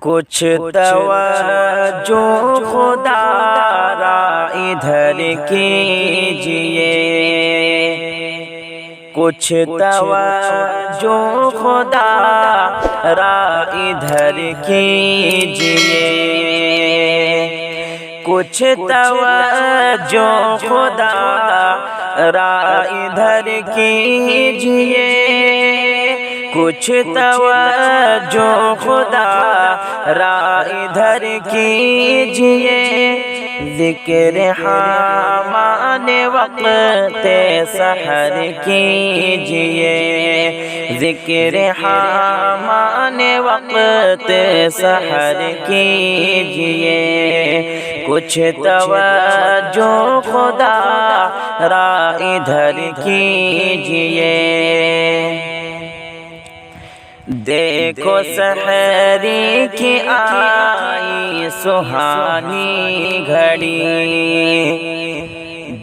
کچھ توجہ خدا را ادھر کیجئے، کچھ توجہ خدا را ادھر کیجئے، کچھ توجہ خدا را ادھر کیجئے، کچھ توجہ خدا را ادھر کیجئے، ذکر حامان وقت سحر کیجئے، ذکر حامان وقت سحر کیجئے، کچھ توجہ خدا را ادھر کیجئے۔ دیکھو سحری کی آئی سہانی گھڑی،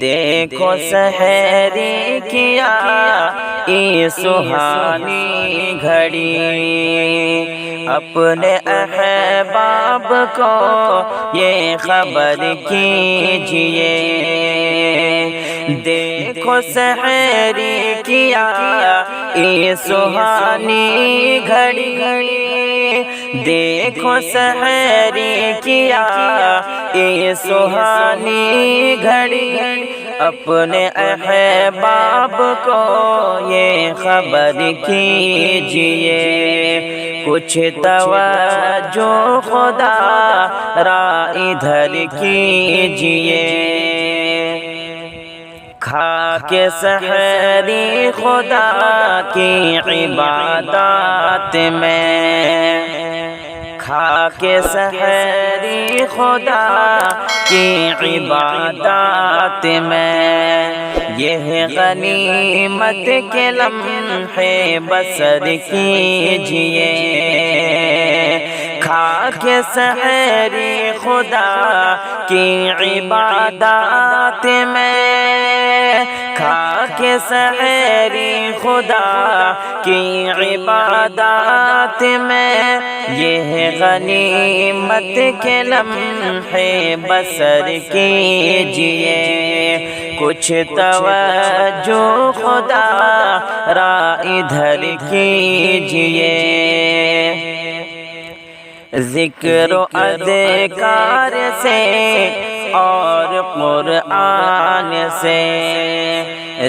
دیکھو سحری کی آئی سہانی گھڑی، اپنے احباب کو یہ خبر کیجئے، دیکھو سحری کی آئی سہانی گھڑی، دیکھو سحری کی آئی سہانی گھڑی، اپنے احباب کو یہ خبر کیجئے، کچھ توجہ خدا را ادھر کیجئے۔ کھا کے سحری خدا کی عبادات میں، کھا کے سحری خدا کی عبادات میں، یہ غنیمت کے لمحے بسر کیجئے، کھا کے سحری خدا کی عبادات میں، کھا کے سحری خدا کی عبادات میں، یہ غنیمت کے لمحے بسر کیجئے، کچھ توجہ خدا را ادھر کیجئے، ذکر و اذکار سے اور قرآن سے،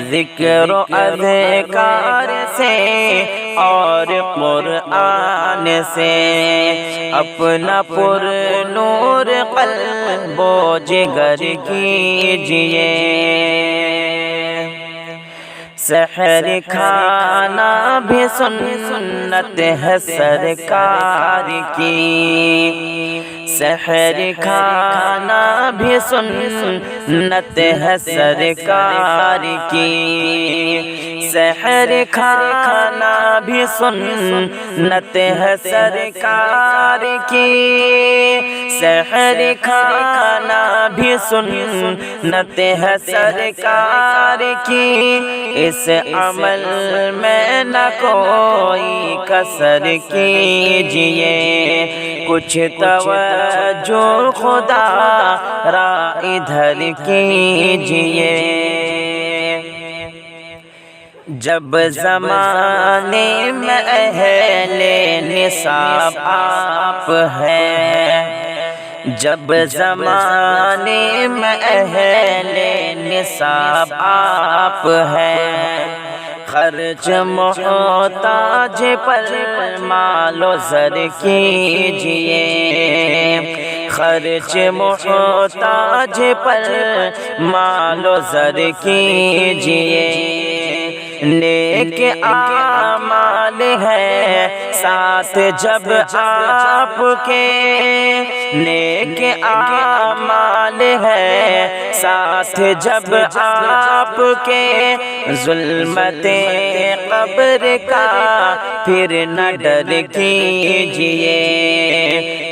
ذکر و اذکار سے اور قرآن سے، اپنا پر نور قلب و جگر کیجئے، سحر کھانا بھی سنت ہے سرکار کی، سحر کھانا بھی سنت ہے سرکار کی، سحر کھانا بھی سنت ہے سرکار کی، سحر کھانا بھی سنت ہے سرکار کی، اس عمل میں نہ کوئی کسر کیجئے، کچھ توجہ خدا را ادھر کیجئے، جب زمانے میں اہل نصاب آپ ہیں، جب زمانے میں اہل نصاب آپ ہیں، خرچ محتاج پر مال و زر کیجئے، خرچ محتاج پر مال و زر کیجئے، نیک اعمال ہے ساتھ جب آپ کے، نیک اعمال ہے ساتھ جب آپ کے، ظلمت قبر کا پھر نہ ڈر کیجئے،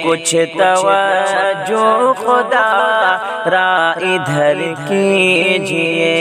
کچھ توجہ خدا را ادھر کیجئے۔